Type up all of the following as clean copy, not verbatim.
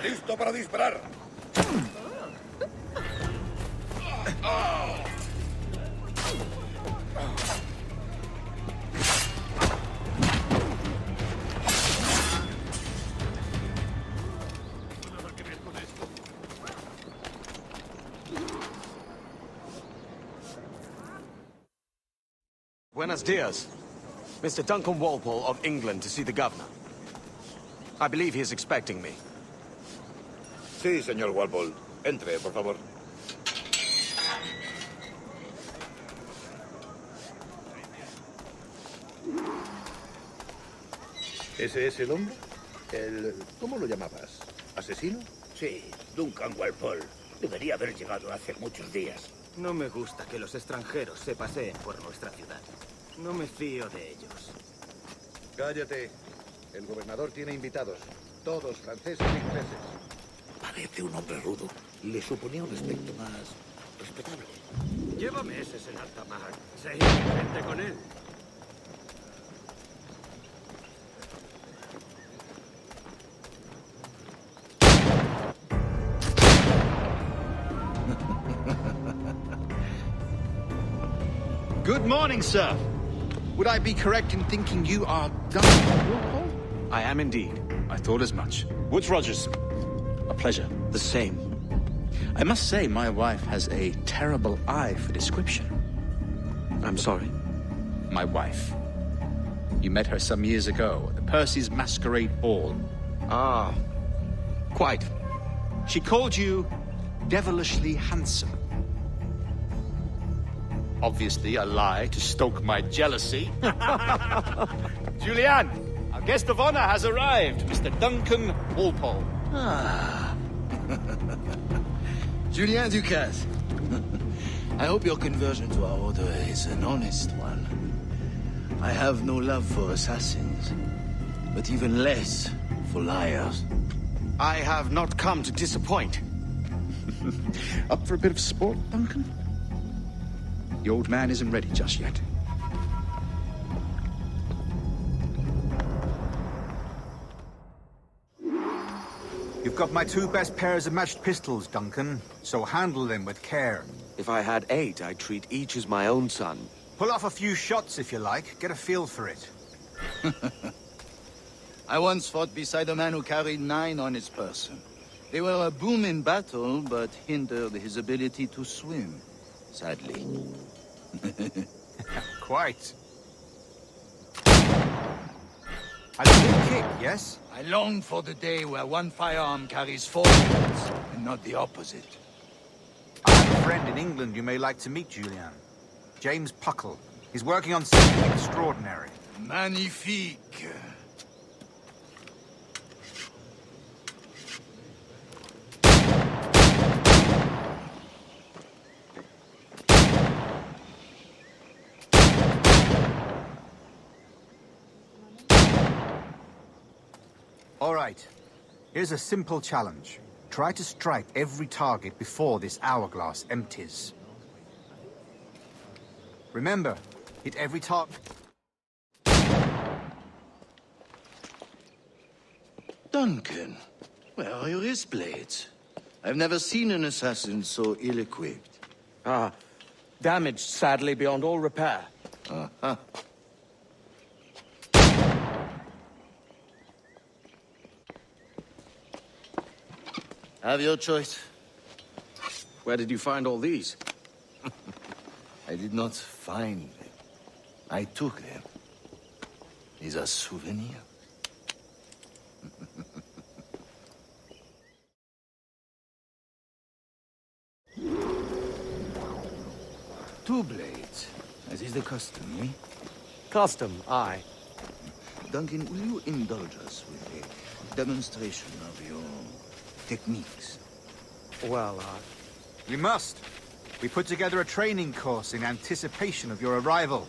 ¡Listo para disparar! Buenos dias. Mr. Duncan Walpole of England to see the governor. I believe he is expecting me. Sí, señor Walpole. Entre, por favor. ¿Ese es el hombre? ¿Cómo lo llamabas? ¿Asesino? Sí, Duncan Walpole. Debería haber llegado hace muchos días. No me gusta que los extranjeros se paseen por nuestra ciudad. No me fío de ellos. Cállate. El gobernador tiene invitados. Todos franceses e ingleses. Parece un hombre rudo. Le suponía un aspecto más respetable. Lleva meses en alta mar. Sé gente con él. Good morning, sir. Would I be correct in thinking you are Duncan Walpole? I am indeed. I thought as much. Woods Rogers. A pleasure. The same. I must say, my wife has a terrible eye for description. I'm sorry. My wife. You met her some years ago at the Percy's Masquerade Ball. Ah, quite. She called you devilishly handsome. Obviously a lie to stoke my jealousy. Julianne, our guest of honor has arrived, Mr. Duncan Walpole. Ah. Julien Ducasse. I hope your conversion to our order is an honest one. I have no love for assassins, but even less for liars. I have not come to disappoint. Up for a bit of sport, Duncan? The old man isn't ready just yet. You've got my two best pairs of matched pistols, Duncan, so handle them with care. If I had 8, I'd treat each as my own son. Pull off a few shots if you like, get a feel for it. I once fought beside a man who carried 9 on his person. They were a boom in battle, but hindered his ability to swim, sadly. Quite. A good kick, yes? I long for the day where one firearm carries 4 bullets, and not the opposite. I have a friend in England you may like to meet, Julian. James Puckle. He's working on something extraordinary. Magnifique. All right. Here's a simple challenge. Try to strike every target before this hourglass empties. Remember, hit every target. Duncan, where are your wrist blades? I've never seen an assassin so ill-equipped. Ah, damaged sadly beyond all repair. Uh-huh. Have your choice. Where did you find all these? I did not find them. I took them. These are souvenirs. Two blades, as is the custom, eh? Custom, aye. Duncan, will you indulge us with a demonstration of your techniques? Well, We must. We put together a training course in anticipation of your arrival.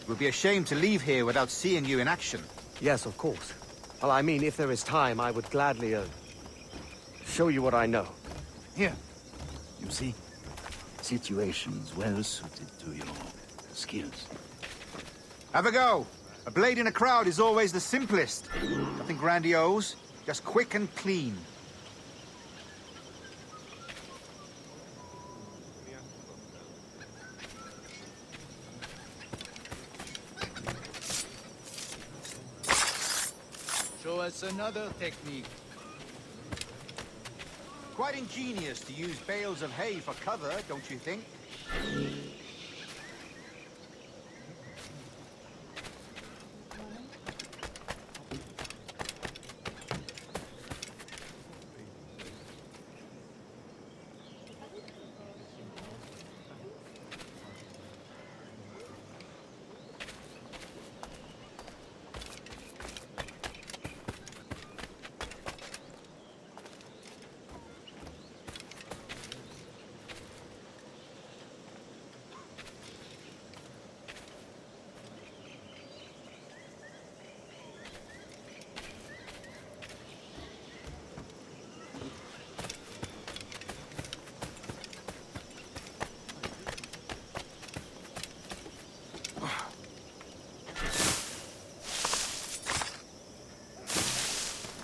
It would be a shame to leave here without seeing you in action. Yes, of course. Well, I mean, if there is time, I would gladly, show you what I know. Here. You see? Situations well suited to your skills. Have a go. A blade in a crowd is always the simplest. Nothing grandiose, just quick and clean. Show us another technique. Quite ingenious to use bales of hay for cover, don't you think?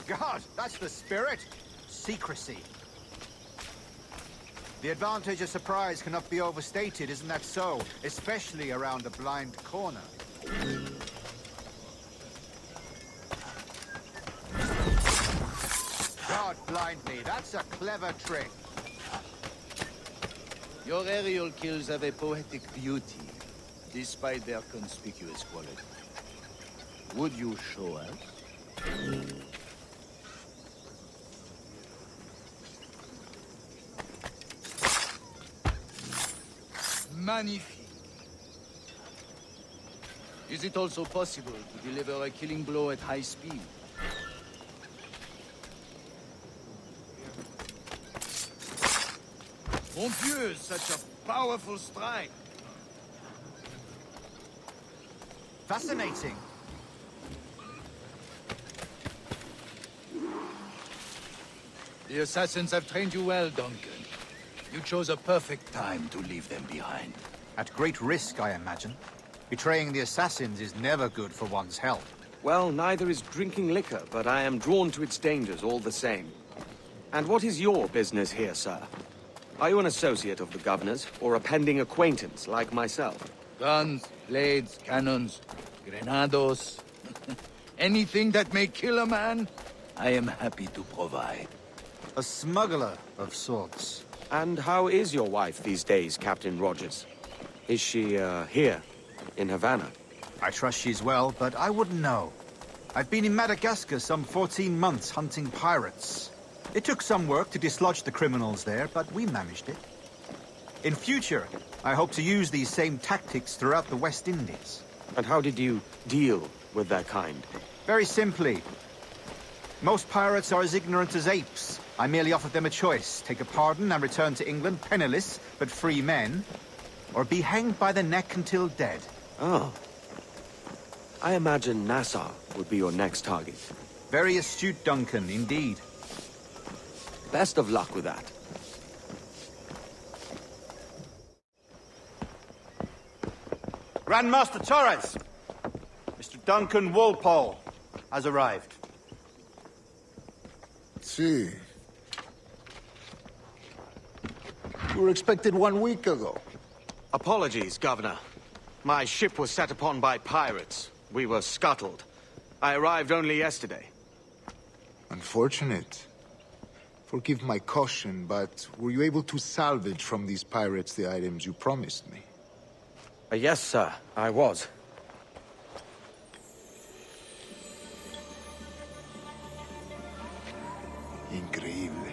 God, that's the spirit. Secrecy. The advantage of surprise cannot be overstated, isn't that so? Especially around a blind corner. God blind me, that's a clever trick. Your aerial kills have a poetic beauty, despite their conspicuous quality. Would you show us? Magnifique. Is it also possible to deliver a killing blow at high speed? Mon Dieu, such a powerful strike! Fascinating. The assassins have trained you well, Duncan. You chose a perfect time to leave them behind. At great risk, I imagine. Betraying the assassins is never good for one's health. Well, neither is drinking liquor, but I am drawn to its dangers all the same. And what is your business here, sir? Are you an associate of the governor's, or a pending acquaintance like myself? Guns, blades, cannons, grenados. Anything that may kill a man, I am happy to provide. A smuggler of sorts. And how is your wife these days, Captain Rogers? Is she, here, in Havana? I trust she's well, but I wouldn't know. I've been in Madagascar some 14 months hunting pirates. It took some work to dislodge the criminals there, but we managed it. In future, I hope to use these same tactics throughout the West Indies. And how did you deal with that kind? Very simply. Most pirates are as ignorant as apes. I merely offered them a choice. Take a pardon and return to England penniless, but free men. Or be hanged by the neck until dead. Oh. I imagine Nassau would be your next target. Very astute, Duncan, indeed. Best of luck with that. Grand Master Torres! Mr. Duncan Walpole has arrived. See. We were expected 1 week ago. Apologies, Governor. My ship was set upon by pirates. We were scuttled. I arrived only yesterday. Unfortunate. Forgive my caution, but were you able to salvage from these pirates the items you promised me? Yes, sir, I was. Increíble.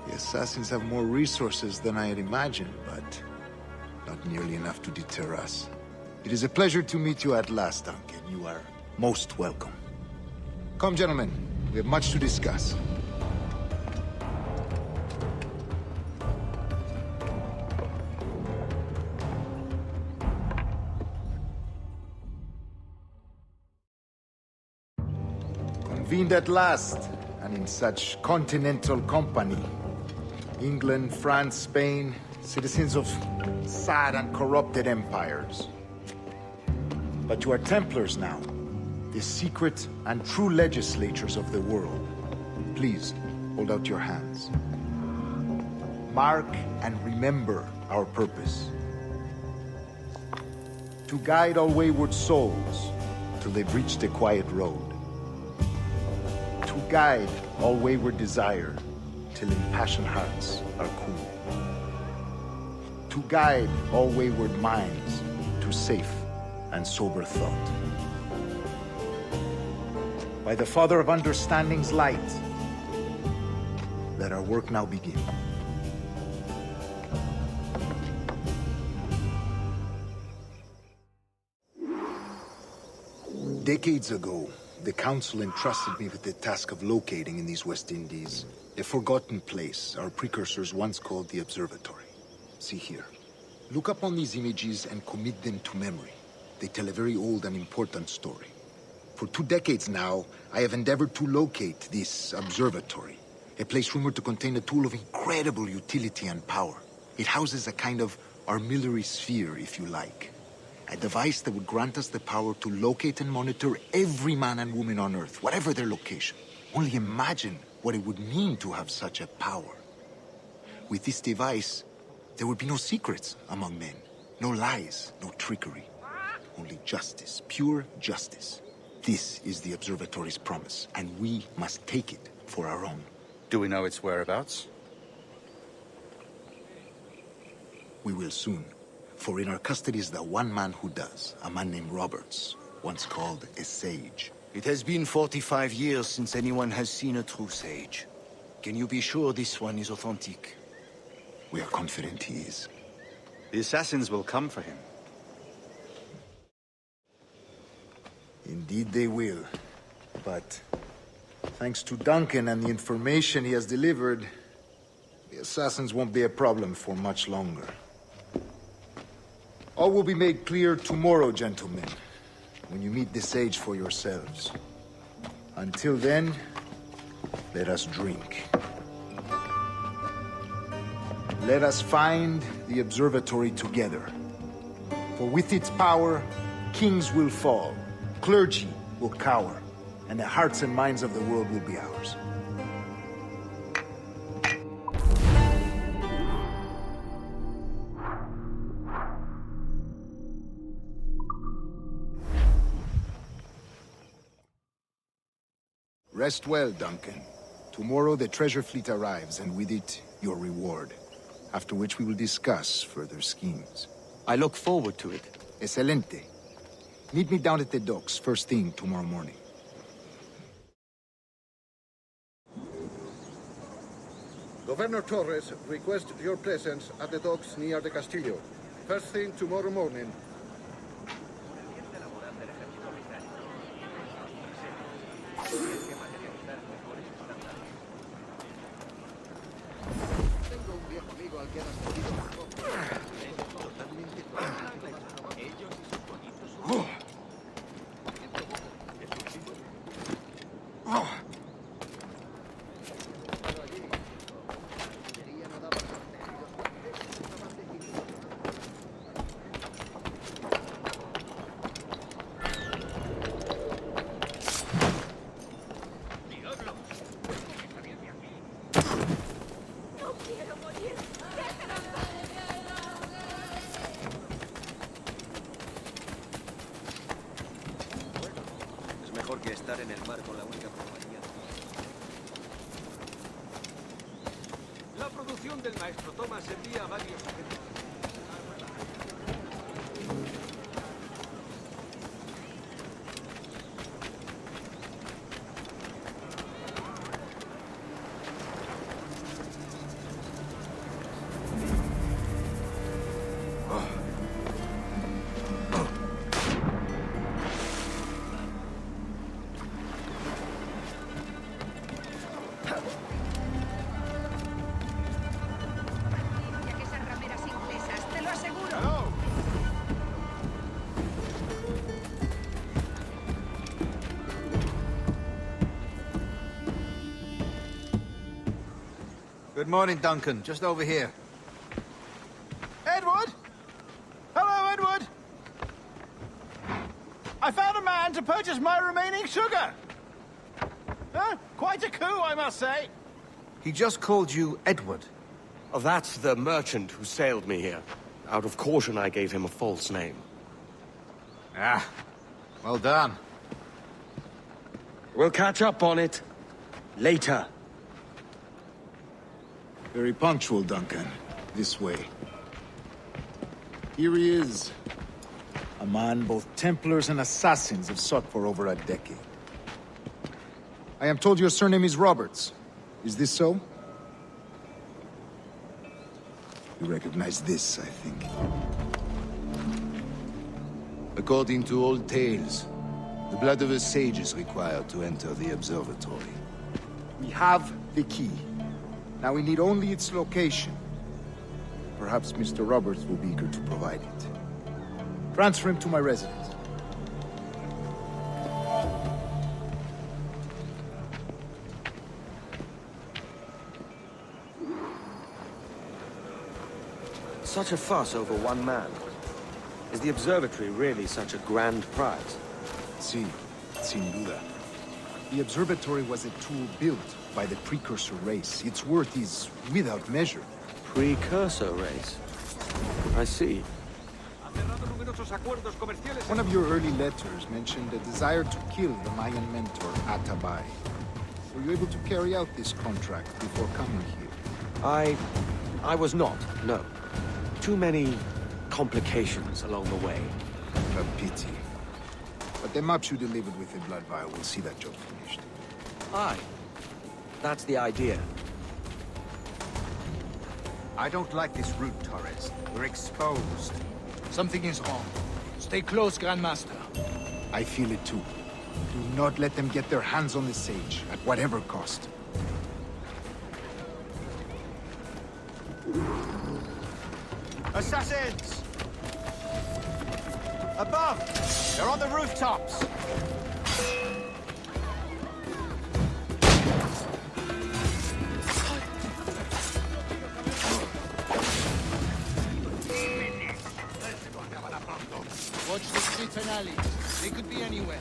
The assassins have more resources than I had imagined, but not nearly enough to deter us. It is a pleasure to meet you at last, Duncan. You are most welcome. Come, gentlemen. We have much to discuss. Convened at last, and in such continental company. England, France, Spain, citizens of sad and corrupted empires. But you are Templars now, the secret and true legislators of the world. Please, hold out your hands. Mark and remember our purpose. To guide all wayward souls till they've reached the quiet road. To guide all wayward desire till impassioned hearts are cool. To guide all wayward minds to safe and sober thought. By the Father of Understanding's light, let our work now begin. Decades ago, the Council entrusted me with the task of locating in these West Indies a forgotten place our precursors once called the Observatory. See here. Look upon these images and commit them to memory. They tell a very old and important story. For 2 decades now, I have endeavored to locate this observatory, a place rumored to contain a tool of incredible utility and power. It houses a kind of armillary sphere, if you like. A device that would grant us the power to locate and monitor every man and woman on Earth, whatever their location. Only imagine what it would mean to have such a power. With this device, there would be no secrets among men, no lies, no trickery. Only justice, pure justice. This is the Observatory's promise, and we must take it for our own. Do we know its whereabouts? We will soon. For in our custody is the one man who does, a man named Roberts, once called a sage. It has been 45 years since anyone has seen a true sage. Can you be sure this one is authentic? We are confident he is. The assassins will come for him. Indeed they will. But thanks to Duncan and the information he has delivered, the assassins won't be a problem for much longer. All will be made clear tomorrow, gentlemen, when you meet the sage for yourselves. Until then, let us drink. Let us find the observatory together. For with its power, kings will fall, clergy will cower, and the hearts and minds of the world will be ours. Rest well, Duncan. Tomorrow the treasure fleet arrives, and with it, your reward. After which we will discuss further schemes. I look forward to it. Excelente. Meet me down at the docks first thing tomorrow morning. Governor Torres requests your presence at the docks near the Castillo. First thing tomorrow morning. Mejor que estar en el mar con la única compañía. La producción del maestro Thomas envía a varios agentes. Good morning, Duncan. Just over here. Edward? Hello, Edward! I found a man to purchase my remaining sugar! Huh? Quite a coup, I must say. He just called you Edward. Oh, that's the merchant who sailed me here. Out of caution, I gave him a false name. Ah, well done. We'll catch up on it later. Very punctual, Duncan. This way. Here he is. A man both Templars and Assassins have sought for over a decade. I am told your surname is Roberts. Is this so? You recognize this, I think. According to old tales, the blood of a sage is required to enter the observatory. We have the key. Now we need only its location. Perhaps Mr. Roberts will be eager to provide it. Transfer him to my residence. Such a fuss over one man. Is the observatory really such a grand prize? Sí, sin duda. The observatory was a tool built by the precursor race. Its worth is without measure. Precursor race? I see. One of your early letters mentioned a desire to kill the Mayan mentor, Atabay. Were you able to carry out this contract before coming here? I was not, no. Too many complications along the way. A pity. But the maps you delivered with the blood vial will see that job finished. Aye. That's the idea. I don't like this route, Torres. We're exposed. Something is wrong. Stay close, Grandmaster. I feel it too. Do not let them get their hands on the sage, at whatever cost. Assassins! Above! They're on the rooftops! Watch the streets and alleys. They could be anywhere.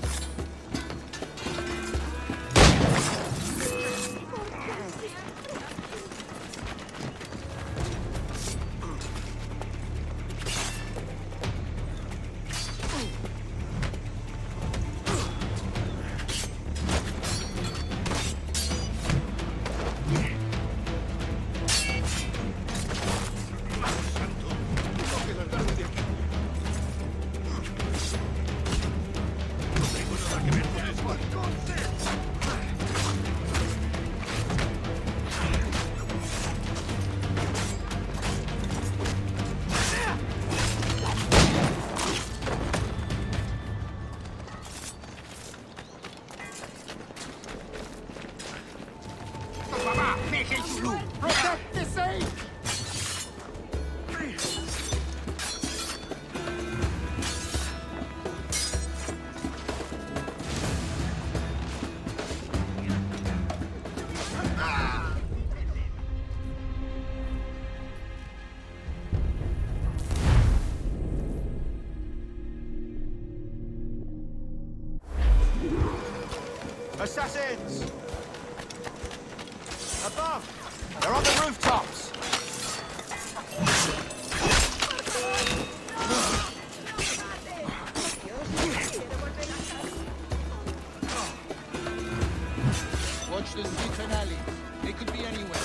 Protect the sage! Assassins! Above! They're on the rooftops! Watch the streets and alleys. They could be anywhere.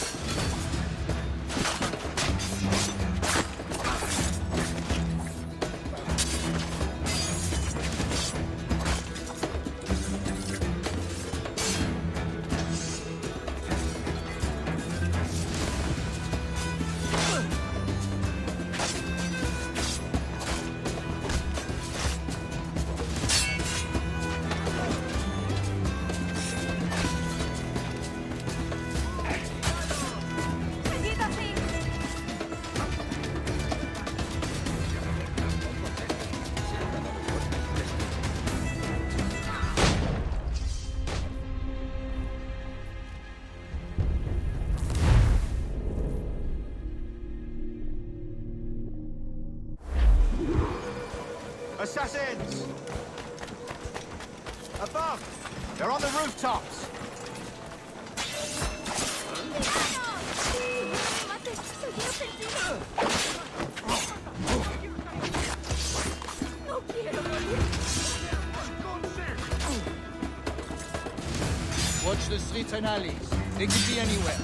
Assassins! Above! They're on the rooftops! Watch the streets and alleys. They could be anywhere.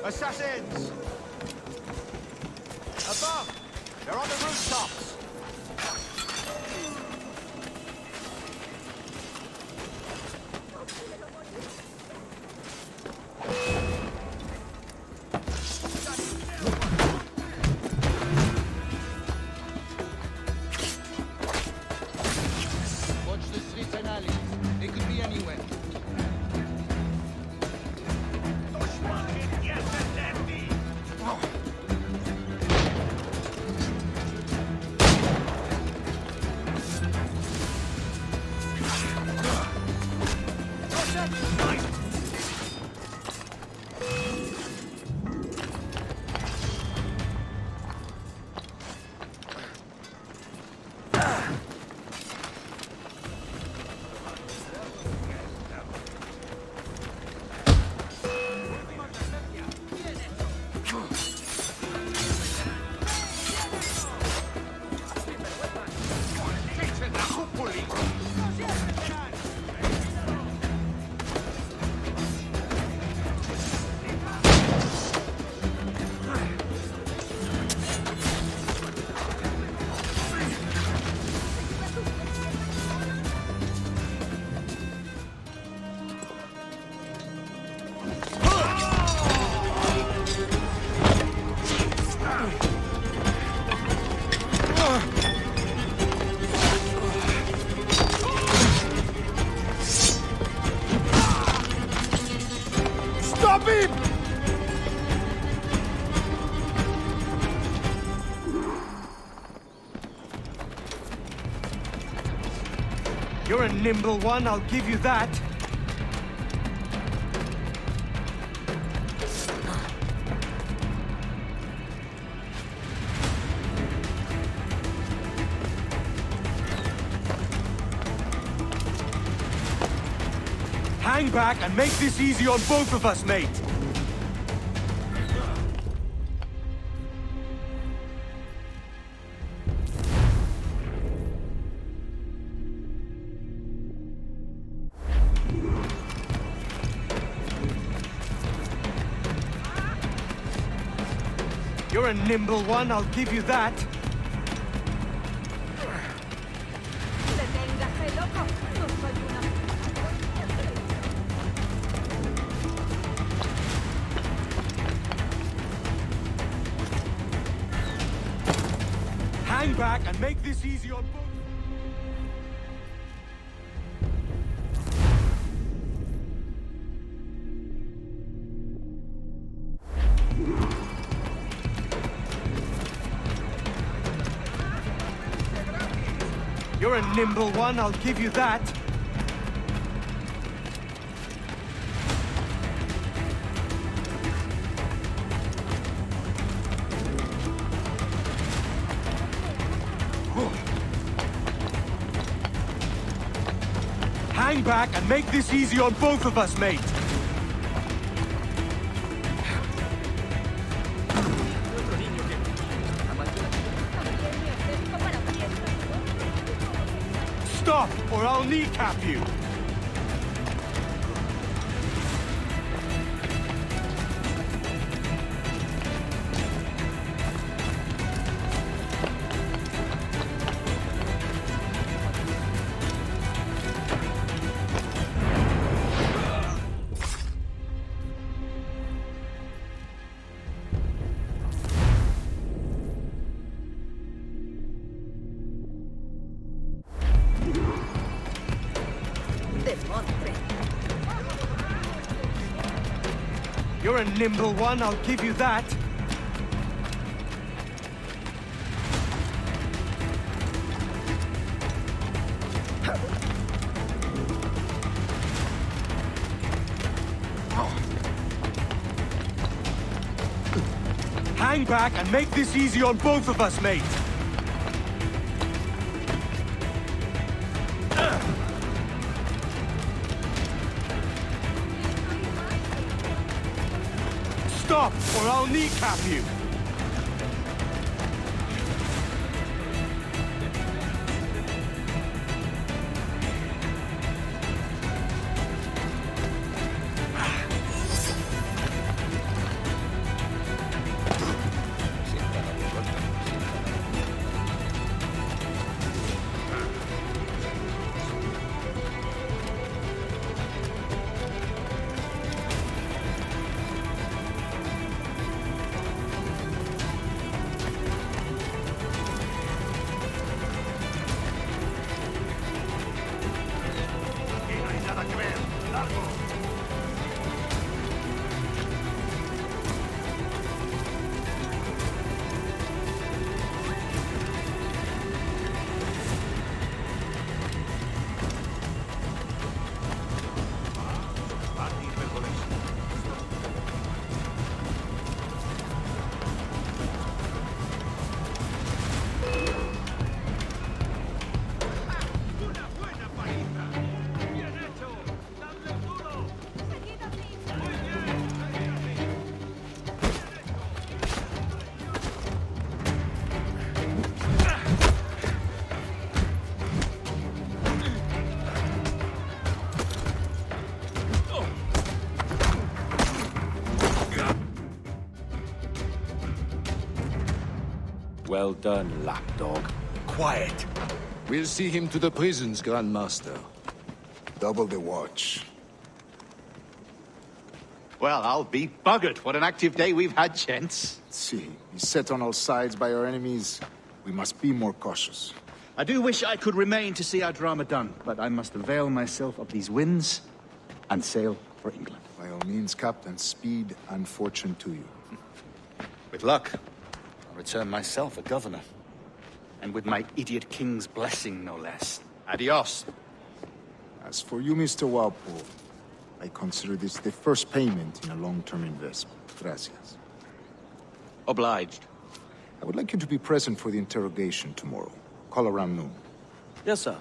Assassins! Above! They're on the rooftops! Watch the streets and alleys. They could be anywhere. Stop him! You're a nimble one, I'll give you that. Hang back and make this easy on both of us, mate. You're a nimble one, I'll give you that. Hang back and make this easy on both. You're a nimble one, I'll give you that. Hang back and make this easy on both of us, mate. Stop, or I'll kneecap you! You're a nimble one, I'll give you that. Hang back and make this easy on both of us, mate. Stop, or I'll kneecap you! Well done, lapdog. Quiet. We'll see him to the prisons, Grandmaster. Double the watch. Well, I'll be buggered. What an active day we've had, gents. See, he's set on all sides by our enemies. We must be more cautious. I do wish I could remain to see our drama done, but I must avail myself of these winds and sail for England. By all means, Captain, speed and fortune to you. With luck, I'll return myself a governor. And with my idiot king's blessing, no less. Adios. As for you, Mr. Walpole, I consider this the first payment in a long-term investment. Gracias. Obliged. I would like you to be present for the interrogation tomorrow. Call around noon. Yes, sir.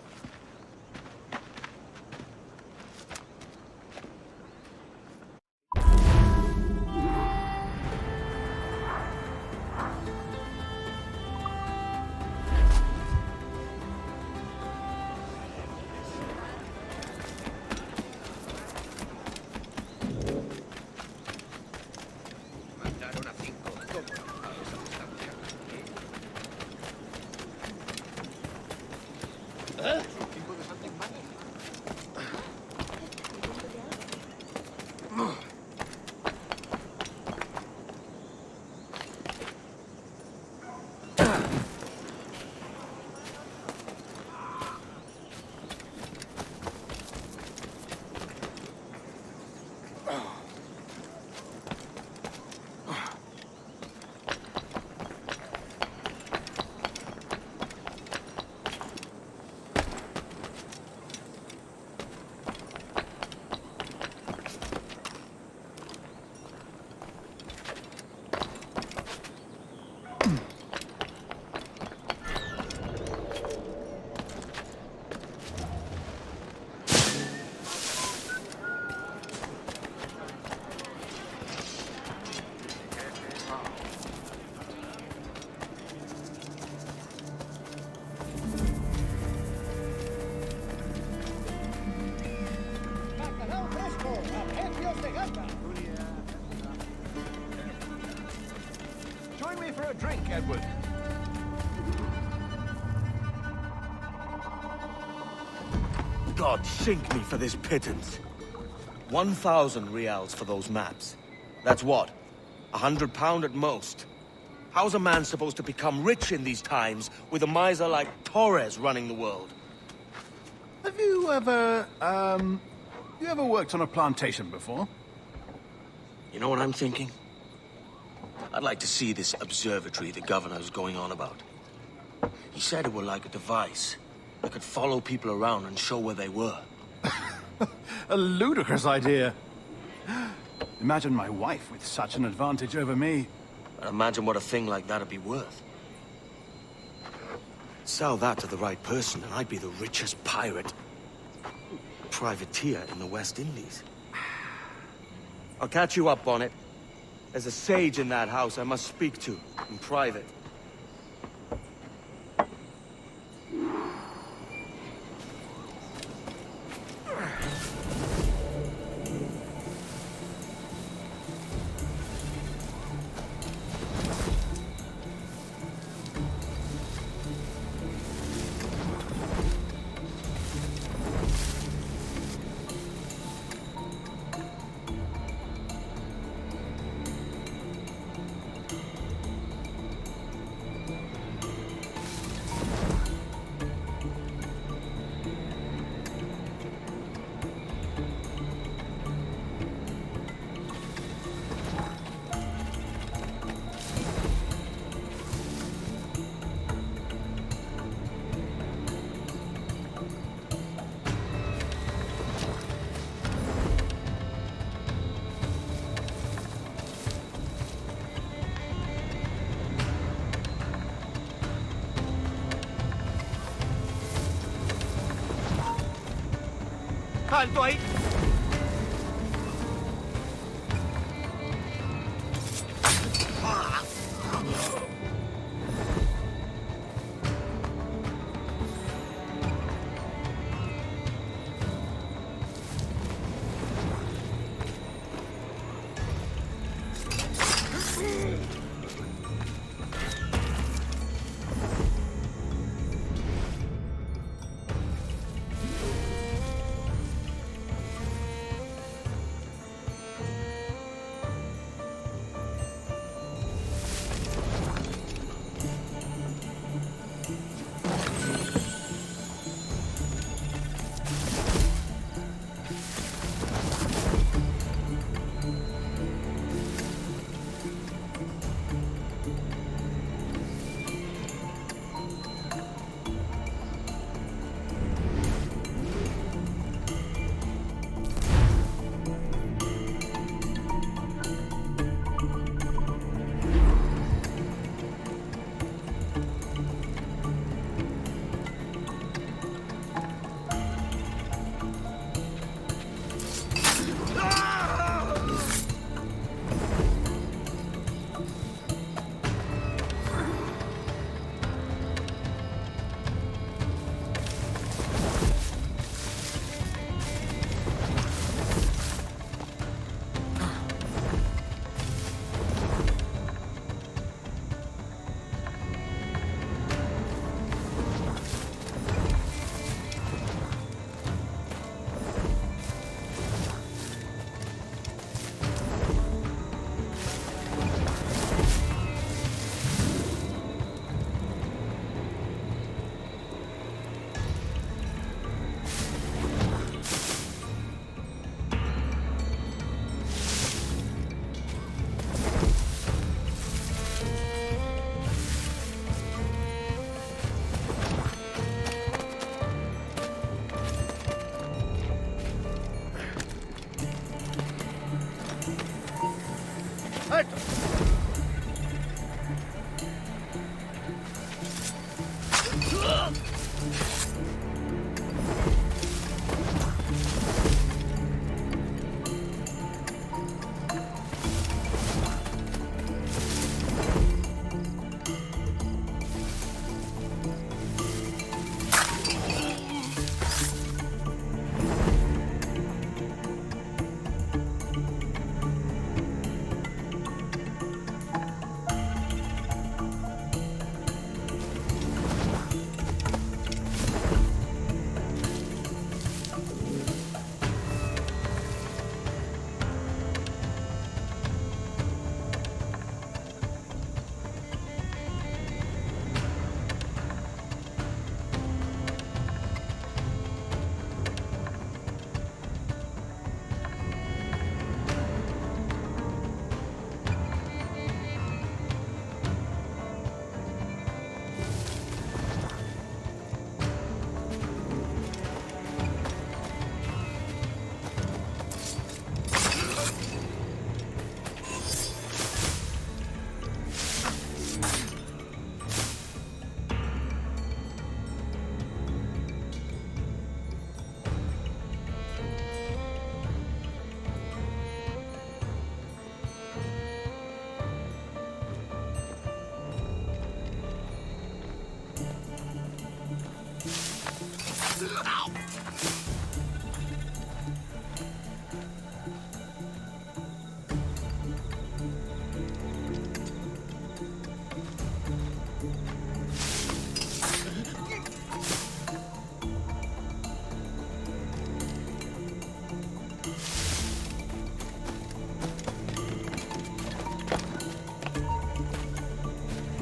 God sink me for this pittance. 1,000 reals for those maps. That's what? £100 at most. How's a man supposed to become rich in these times with a miser like Torres running the world? Have you ever, you ever worked on a plantation before? You know what I'm thinking? I'd like to see this observatory the governor's going on about. He said it were like a device that could follow people around and show where they were. A ludicrous idea. Imagine my wife with such an advantage over me. And imagine what a thing like that'd be worth. Sell that to the right person and I'd be the richest pirate, privateer in the West Indies. I'll catch you up on it. There's a sage in that house I must speak to in private. ¡Alto ahí!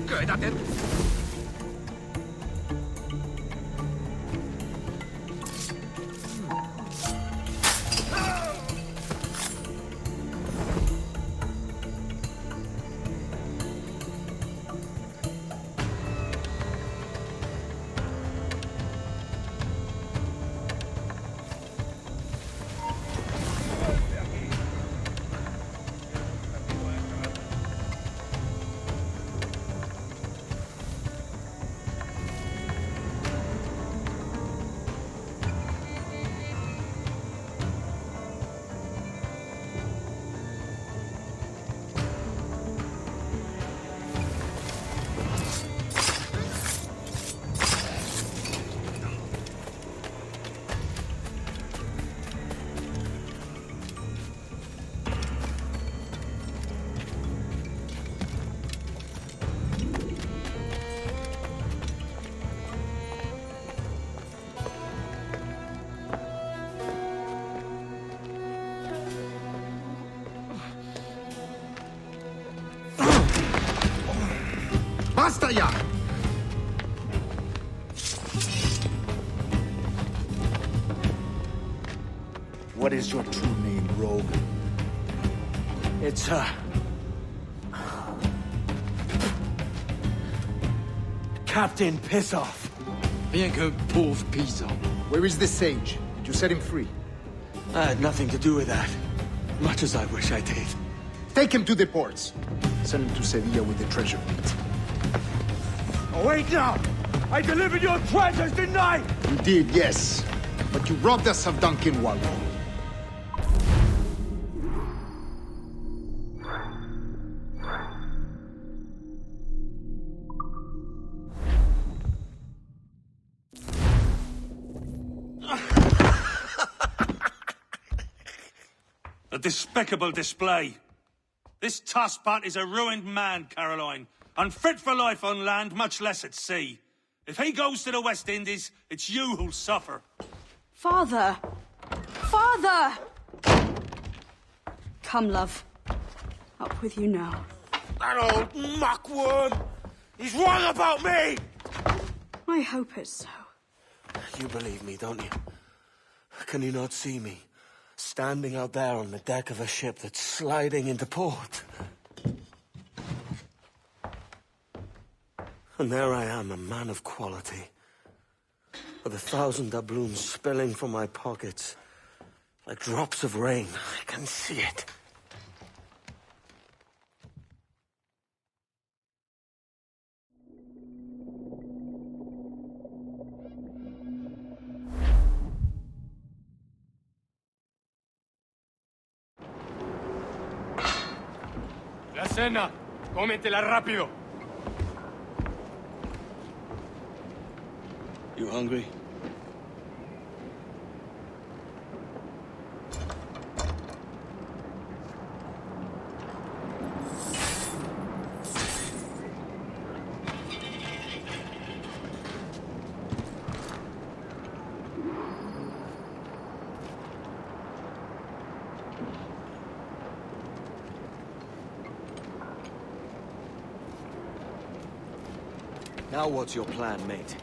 Quédate. ¡Basta ya! What is your true name, rogue? It's, Captain Pissoff. Bien que pauvre paysan. Where is the sage? Did you set him free? I had nothing to do with that. Much as I wish I did. Take him to the ports. Send him to Sevilla with the treasure fleet. Wait now! I delivered your treasures, didn't I? You did, yes. But you robbed us of Duncan Wallow. A despicable display. This tosspot is a ruined man, Caroline. Unfit for life on land, much less at sea. If he goes to the West Indies, it's you who'll suffer. Father! Father! Come, love. Up with you now. That old muckworm! He's wrong about me! I hope it's so. You believe me, don't you? Can you not see me? Standing out there on the deck of a ship that's sliding into port. And there I am, a man of quality. With 1,000 doubloons spilling from my pockets. Like drops of rain. I can see it. La cena. Cómetela rápido. You hungry? Now what's your plan, mate?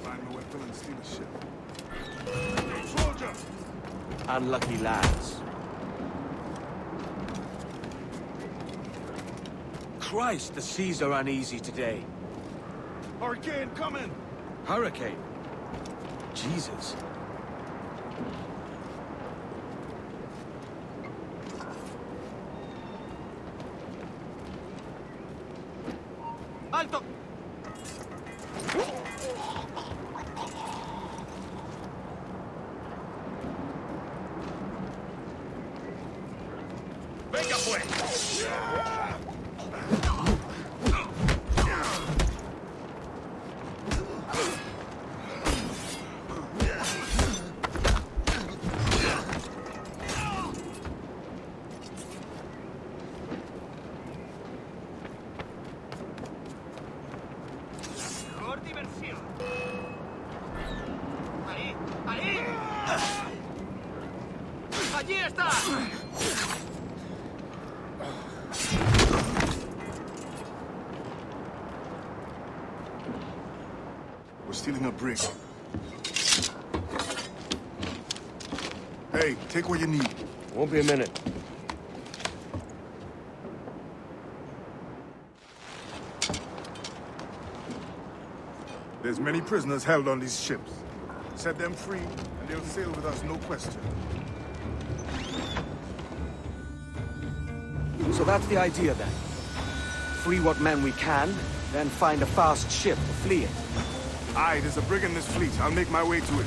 Find the weapon and steal the ship. Soldier! Unlucky lads. Christ, the seas are uneasy today. Hurricane coming! Hurricane? Jesus. Alto! Venga pues! está! We're stealing a brig. Hey, take what you need. Won't be a minute. There's many prisoners held on these ships. Set them free, and they'll sail with us, no question. So that's the idea then. Free what men we can, then find a fast ship to flee in. Aye, there's a brig in this fleet. I'll make my way to it.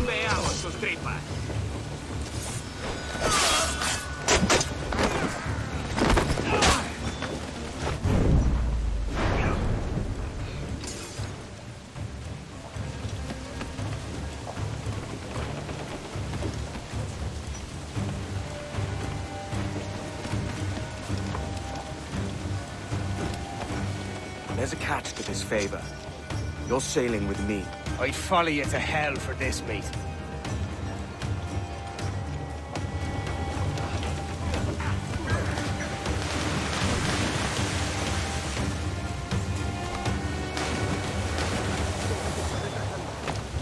Veamos sus tripas. There's a catch to this favor. You're sailing with me. I'd follow you to hell for this, mate.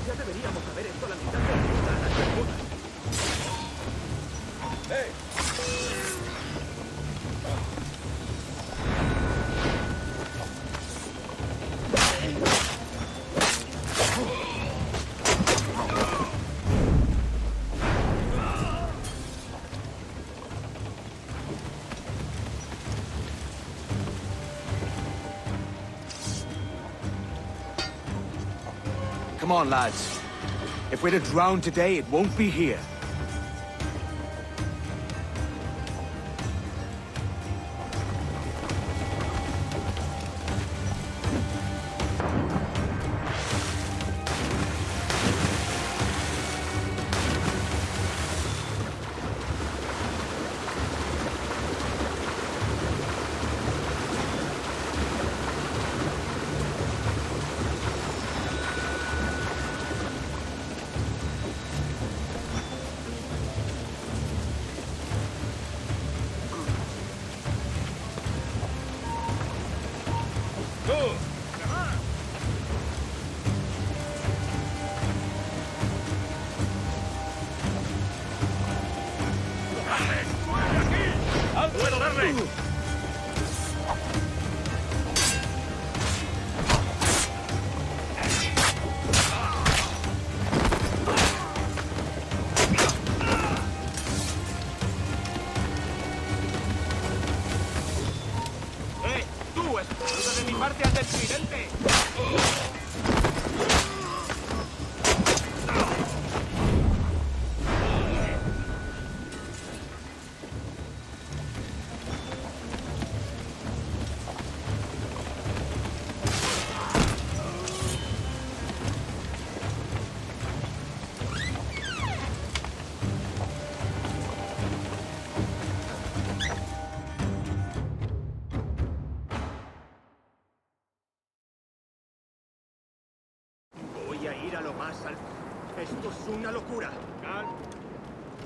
Ya deberíamos haber hecho la mitad de la ruta a las Bermudas. Come on, lads. If we're to drown today, it won't be here. ¡Puedo darle! ¡Tú! ¡Ayuda de mi parte al del tridente! Voy a ir a lo más alto. Esto es una locura.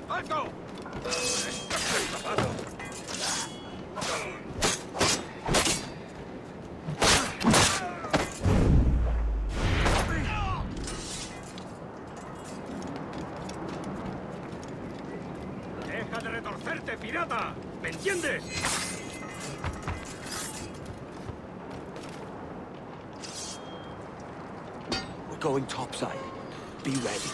¡Alto! ¡Estás escapado! ¡Deja de retorcerte, pirata! ¿Me entiendes? We're going topside. Be ready.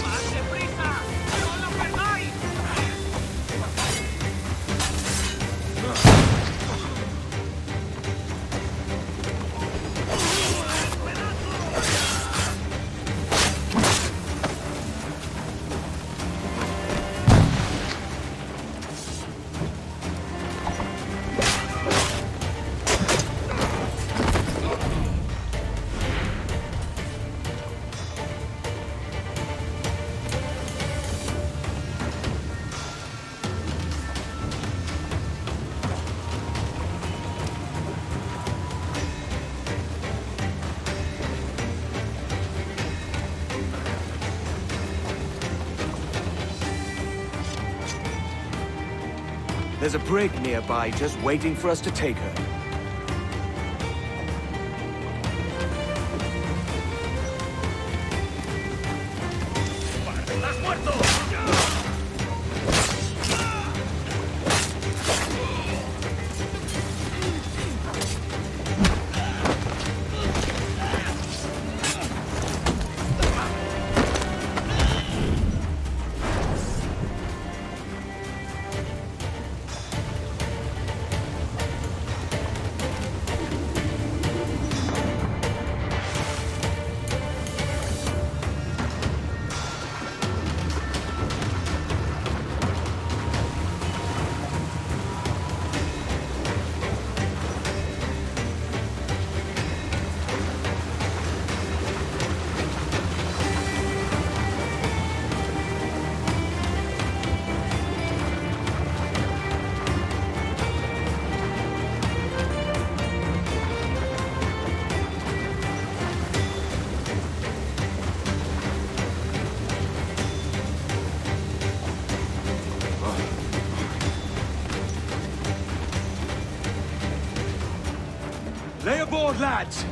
¡Más deprisa! ¡No lo perdáis! There's a brig nearby just waiting for us to take her. ¡Estás muerto! Lay aboard, lads!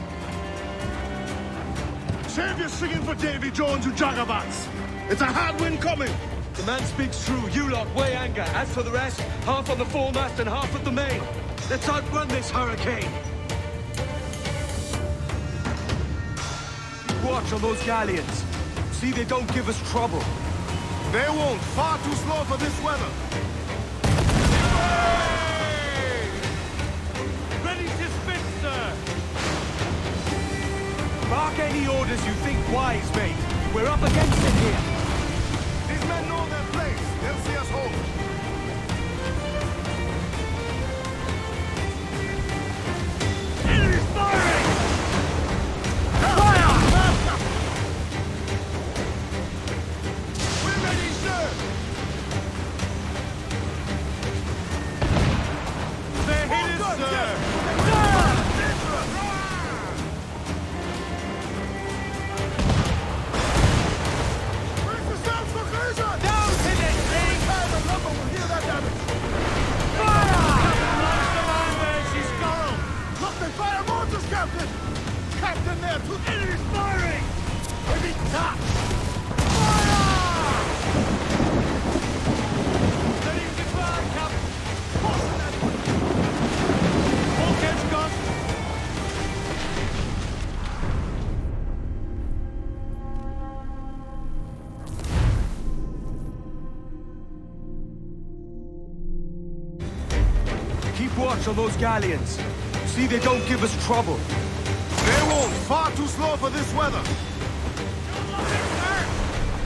Save your singing for Davy Jones, you jagabats! It's a hard wind coming! The man speaks true. You lot weigh anchor. As for the rest, half on the foremast and half at the main. Let's outrun this hurricane. Watch on those galleons. See they don't give us trouble. They won't. Far too slow for this weather. Ready to spit, sir! Bark any orders you think wise, mate. We're up against it here. These men know their place. They'll see us home. Enemy's firing! Fire! We're ready, sir! They're hit us, sir! Down to the thing! Captain! Captain there! Enemy's firing! Heavy touch! Ready to fire, Captain! Bulkhead's gone! Keep watch on those galleons. See they don't give us trouble. They won't. Far too slow for this weather.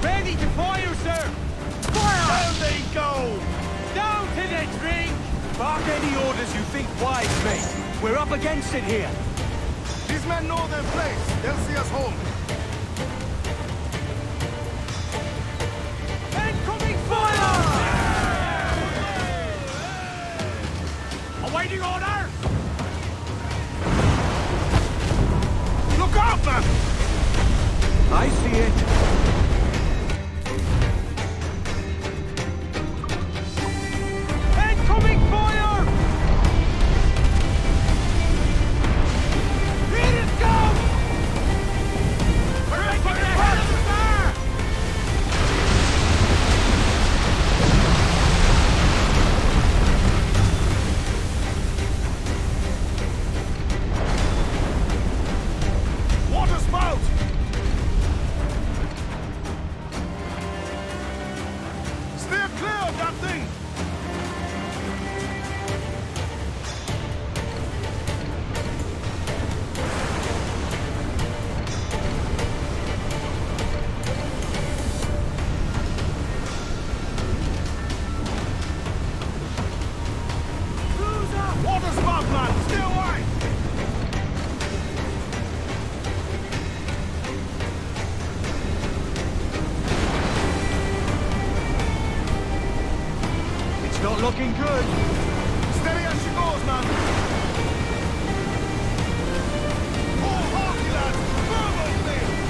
Ready to fire, sir! Fire! Down they go! Down to the drink! Bark any orders you think wise, mate. We're up against it here. These men know their place. They'll see us home. Incoming fire! Awaiting orders! Look out, man! I see it. Incoming fire! Here it comes! We're making the head of the fire! Water spout! looking good. Steady as she goes, man. All hockey, lads. Forward, please.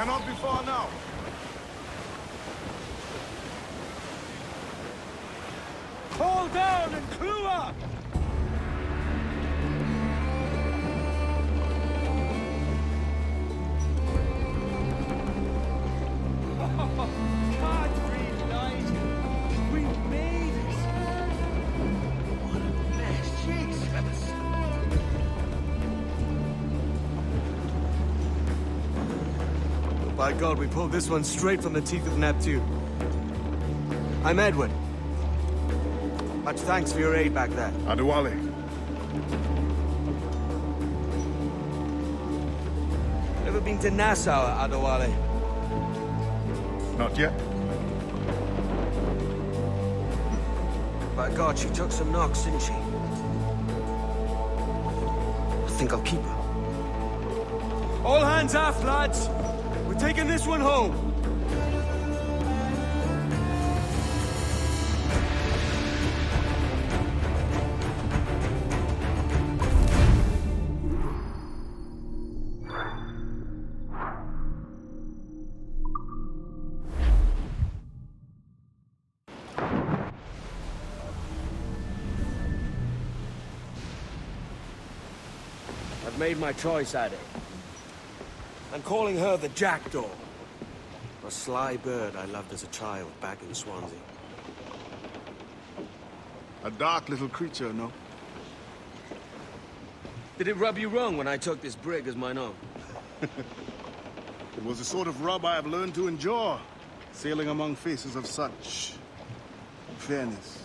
Cannot be far now. Call down and clue up! Can't relight it. We made it. What a mess. Jesus. By God, we pulled this one straight from the teeth of Neptune. I'm Edward. Much thanks for your aid back there. Adewale. Ever been to Nassau, Adewale? Not yet. By God, she took some knocks, didn't she? I think I'll keep her. All hands aft, lads! We're taking this one home! I've made my choice, Addy. I'm calling her the Jackdaw. A sly bird I loved as a child back in Swansea. A dark little creature, no? Did it rub you wrong when I took this brig as mine own? It was the sort of rub I have learned to endure, sailing among faces of such fairness.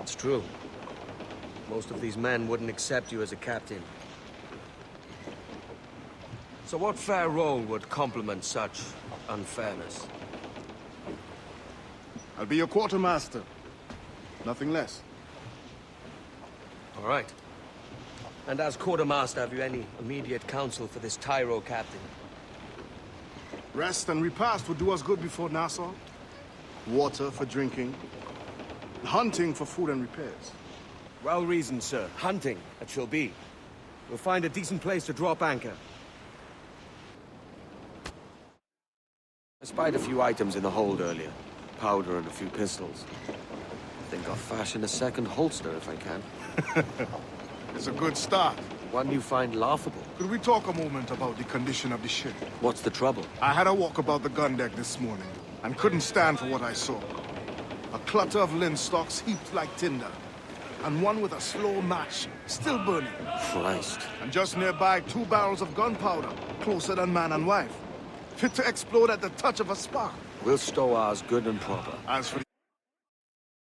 It's true. Most of these men wouldn't accept you as a captain. So what fair role would complement such unfairness? I'll be your quartermaster. Nothing less. All right. And as quartermaster, have you any immediate counsel for this Tyro captain? Rest and repast would do us good before Nassau. Water for drinking. Hunting for food and repairs. Well reasoned, sir. Hunting, it shall be. We'll find a decent place to drop anchor. I spied a few items in the hold earlier. Powder and a few pistols. I think I'll fashion a second holster if I can. It's a good start. One you find laughable. Could we talk a moment about the condition of the ship? What's the trouble? I had a walk about the gun deck this morning, and couldn't stand for what I saw. A clutter of linstocks heaped like tinder, and one with a slow match, still burning. Christ. And just nearby, 2 barrels of gunpowder, closer than man and wife. Fit to explode at the touch of a spark. We'll stow ours good and proper. As for